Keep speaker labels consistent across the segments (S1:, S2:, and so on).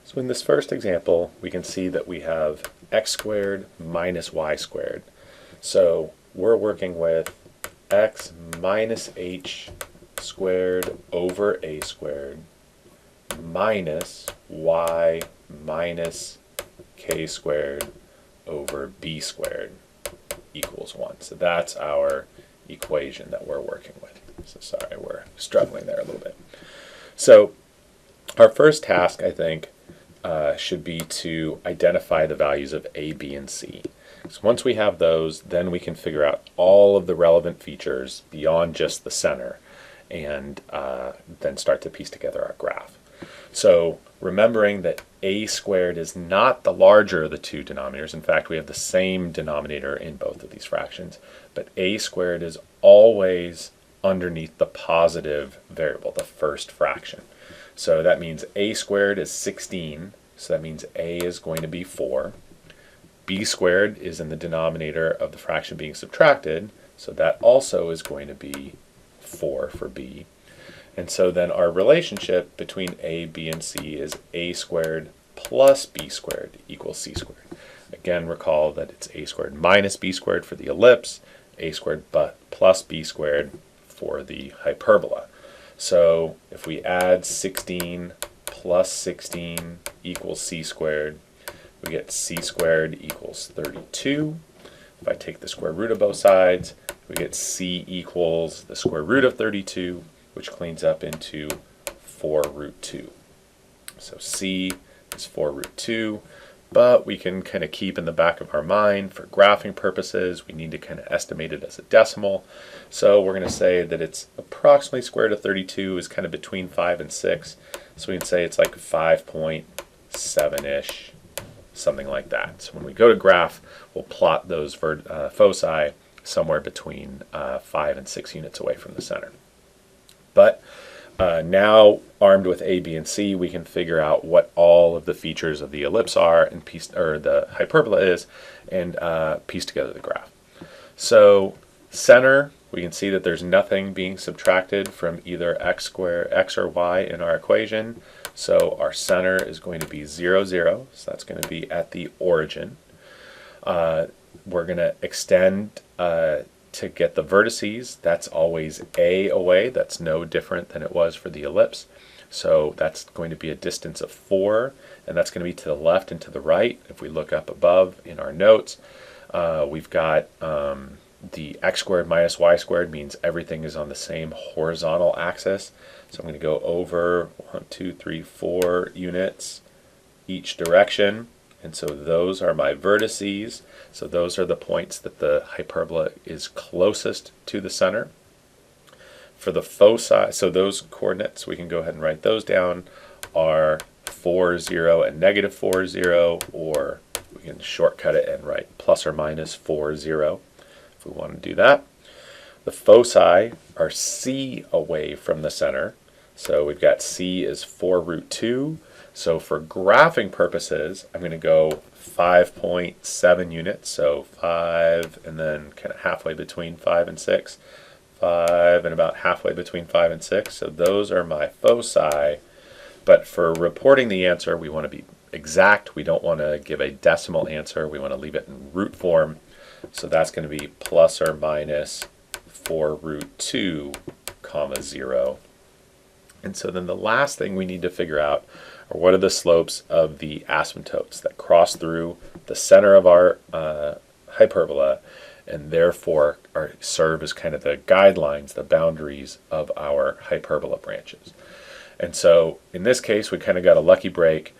S1: So in this first example, we can see that we have x squared minus y squared. So we're working with x minus h squared over a squared minus y minus k squared over b squared equals 1. So that's our equation that we're working with. So sorry, we're struggling there a little bit. So our first task, I think, should be to identify the values of a, b, and c. So once we have those, then we can figure out all of the relevant features beyond just the center, and then start to piece together our graph. So remembering that a squared is not the larger of the two denominators. In fact, we have the same denominator in both of these fractions, but a squared is always underneath the positive variable, the first fraction. So that means a squared is 16, so that means a is going to be 4. B squared is in the denominator of the fraction being subtracted, so that also is going to be 4 for b. And so then our relationship between a, b, and c is a squared plus b squared equals c squared. Again, recall that it's a squared minus b squared for the ellipse, a squared plus b squared for the hyperbola. So if we add 16 plus 16 equals c squared, we get c squared equals 32. If I take the square root of both sides, we get c equals the square root of 32, which cleans up into 4 root 2. So c is 4 root 2, but we can kind of keep in the back of our mind for graphing purposes, we need to kind of estimate it as a decimal. So we're going to say that it's approximately square root of 32 is kind of between 5 and 6. So we can say it's like 5.7-ish, something like that. So when we go to graph, we'll plot those foci somewhere between 5 and 6 units away from the center. But now, armed with a, b, and c, we can figure out what all of the features of the ellipse are, and the hyperbola is, and piece together the graph. So center, we can see that there's nothing being subtracted from either x or y in our equation. So our center is going to be 0, 0. So that's going to be at the origin. We're going to extend to get the vertices. That's always a away. That's no different than it was for the ellipse. So that's going to be a distance of 4, and that's going to be to the left and to the right. If we look up above in our notes, we've got the x squared minus y squared means everything is on the same horizontal axis. So I'm going to go over 1, 2, 3, 4 units each direction. And so those are my vertices. So those are the points that the hyperbola is closest to the center. For the foci, so those coordinates, we can go ahead and write those down, are 4, 0, and negative 4, 0, or we can shortcut it and write plus or minus 4, 0, if we want to do that. The foci are c away from the center. So we've got c is 4 root 2. So for graphing purposes, I'm going to go 5.7 units, so 5 and then kind of halfway between 5 and 6, 5 and about halfway between 5 and 6. So those are my foci. But for reporting the answer, we want to be exact. We don't want to give a decimal answer. We want to leave it in root form. So that's going to be plus or minus 4 root 2, comma 0. And so then the last thing we need to figure out are what are the slopes of the asymptotes that cross through the center of our hyperbola, and therefore serve as kind of the guidelines, the boundaries of our hyperbola branches. And so in this case, we kind of got a lucky break.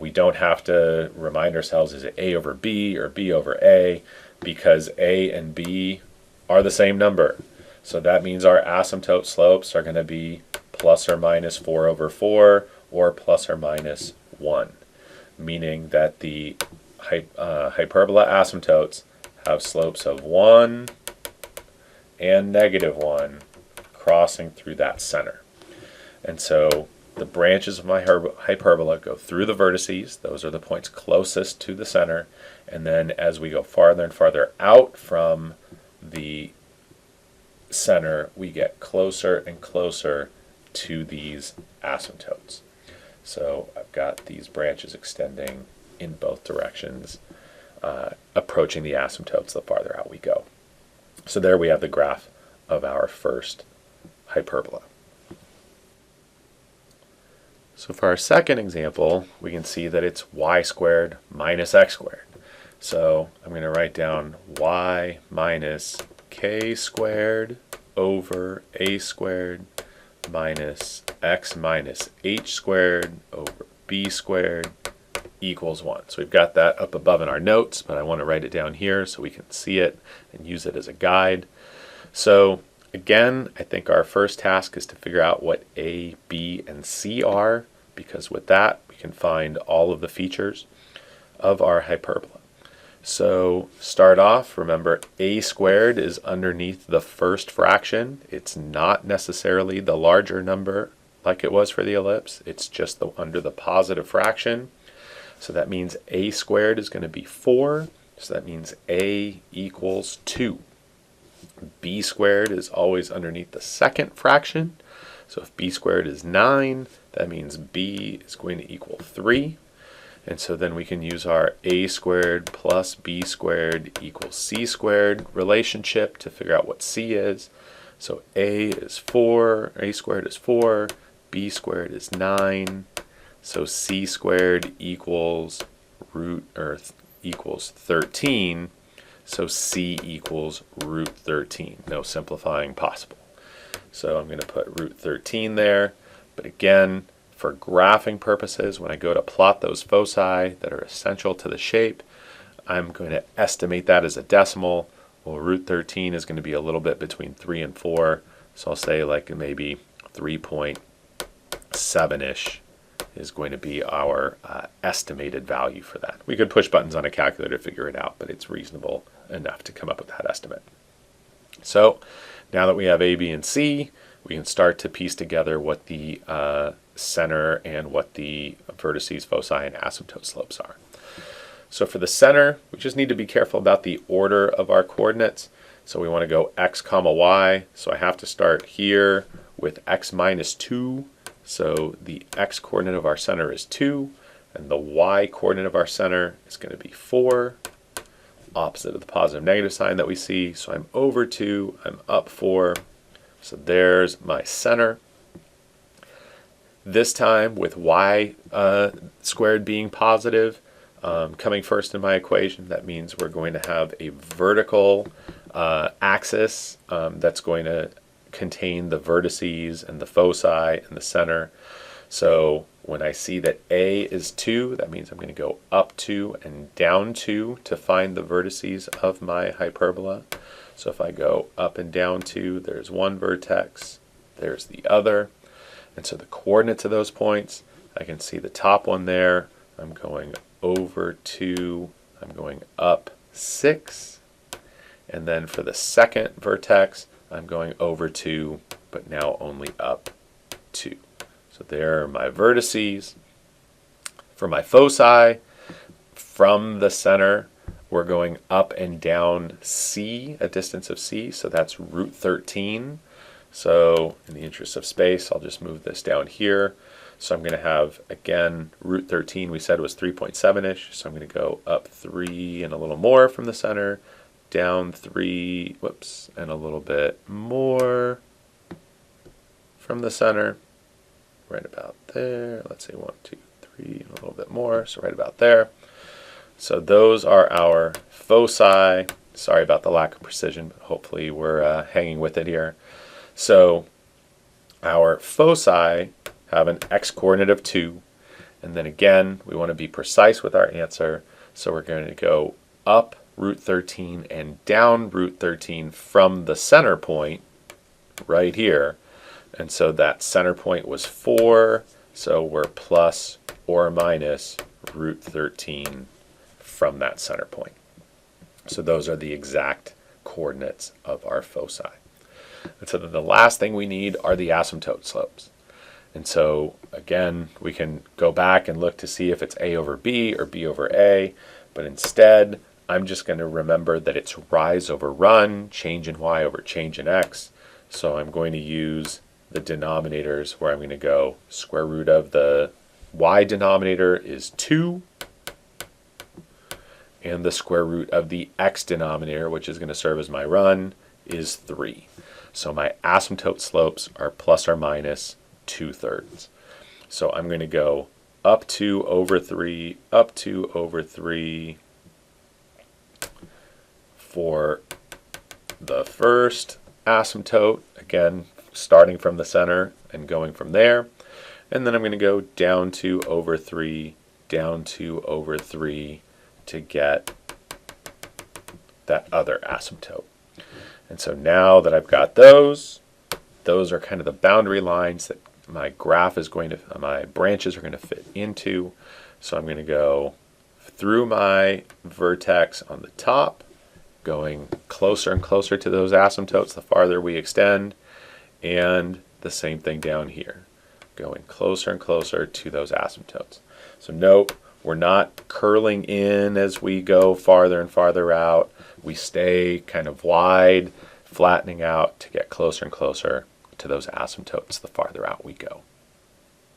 S1: We don't have to remind ourselves, is it a over b or b over a, because a and b are the same number. So that means our asymptote slopes are going to be plus or minus 4 over 4 or plus or minus 1, meaning that the hyperbola asymptotes have slopes of 1 and negative 1 crossing through that center. And so the branches of my hyperbola go through the vertices. Those are the points closest to the center. And then as we go farther and farther out from the center, we get closer and closer to these asymptotes. So I've got these branches extending in both directions, approaching the asymptotes the farther out we go. So there we have the graph of our first hyperbola. So for our second example, we can see that it's y squared minus x squared. So I'm going to write down y minus k squared over a squared minus x minus h squared over b squared equals 1. So we've got that up above in our notes, but I want to write it down here so we can see it and use it as a guide. So again, I think our first task is to figure out what a, b, and c are, because with that we can find all of the features of our hyperbola. So start off, remember a squared is underneath the first fraction. It's not necessarily the larger number like it was for the ellipse. It's just under the positive fraction. So that means a squared is going to be 4. So that means a equals 2. B squared is always underneath the second fraction. So if b squared is 9, that means b is going to equal 3. And so then we can use our a squared plus b squared equals c squared relationship to figure out what c is. So a is 4, a squared is 4, b squared is 9. So c squared equals equals 13. So c equals root 13. No simplifying possible. So I'm going to put root 13 there. But again, for graphing purposes, when I go to plot those foci that are essential to the shape, I'm going to estimate that as a decimal. Well, root 13 is going to be a little bit between 3 and 4. So I'll say like maybe 3.7-ish is going to be our estimated value for that. We could push buttons on a calculator to figure it out, but it's reasonable enough to come up with that estimate. So now that we have A, B, and C, we can start to piece together what the center and what the vertices, foci, and asymptote slopes are. So for the center, we just need to be careful about the order of our coordinates. So we want to go x comma y. So I have to start here with x minus 2. So the x coordinate of our center is 2, and the y coordinate of our center is going to be 4, opposite of the positive negative sign that we see. So I'm over 2, I'm up 4. So there's my center. This time with y squared being positive, coming first in my equation, that means we're going to have a vertical axis that's going to contain the vertices and the foci and the center. So when I see that A is 2, that means I'm going to go up 2 and down 2 to find the vertices of my hyperbola. So if I go up and down 2, there's one vertex, there's the other. And so the coordinates of those points, I can see the top one there. I'm going over 2, I'm going up 6. And then for the second vertex, I'm going over 2, but now only up 2. So there are my vertices. For my foci, from the center, we're going up and down c, a distance of c, so that's root 13. So in the interest of space, I'll just move this down here. So I'm going to have, again, root 13 we said was 3.7-ish, so I'm going to go up 3 and a little more from the center, down 3, whoops, and a little bit more from the center, right about there. Let's say 1, 2, 3, and a little bit more, so right about there. So those are our foci. Sorry about the lack of precision, but hopefully we're hanging with it here. So our foci have an x-coordinate of 2, and then again, we want to be precise with our answer, so we're going to go up root 13 and down root 13 from the center point right here. And so that center point was 4, so we're plus or minus root 13 from that center point. So those are the exact coordinates of our foci. And so then the last thing we need are the asymptote slopes. And so again, we can go back and look to see if it's a over b or b over a, but instead I'm just going to remember that it's rise over run, change in y over change in x. So I'm going to use the denominators where I'm going to go square root of the y denominator is 2, and the square root of the x denominator, which is going to serve as my run, is 3. So my asymptote slopes are plus or minus 2/3. So I'm going to go up 2 over 3, up 2 over 3 for the first asymptote, again starting from the center and going from there. And then I'm going to go down 2 over 3, down 2 over 3 to get that other asymptote. And so now that I've got those are kind of the boundary lines that my graph is going to, my branches are going to fit into. So I'm going to go through my vertex on the top, going closer and closer to those asymptotes the farther we extend, and the same thing down here, going closer and closer to those asymptotes. So note, we're not curling in as we go farther and farther out. We stay kind of wide, flattening out to get closer and closer to those asymptotes the farther out we go.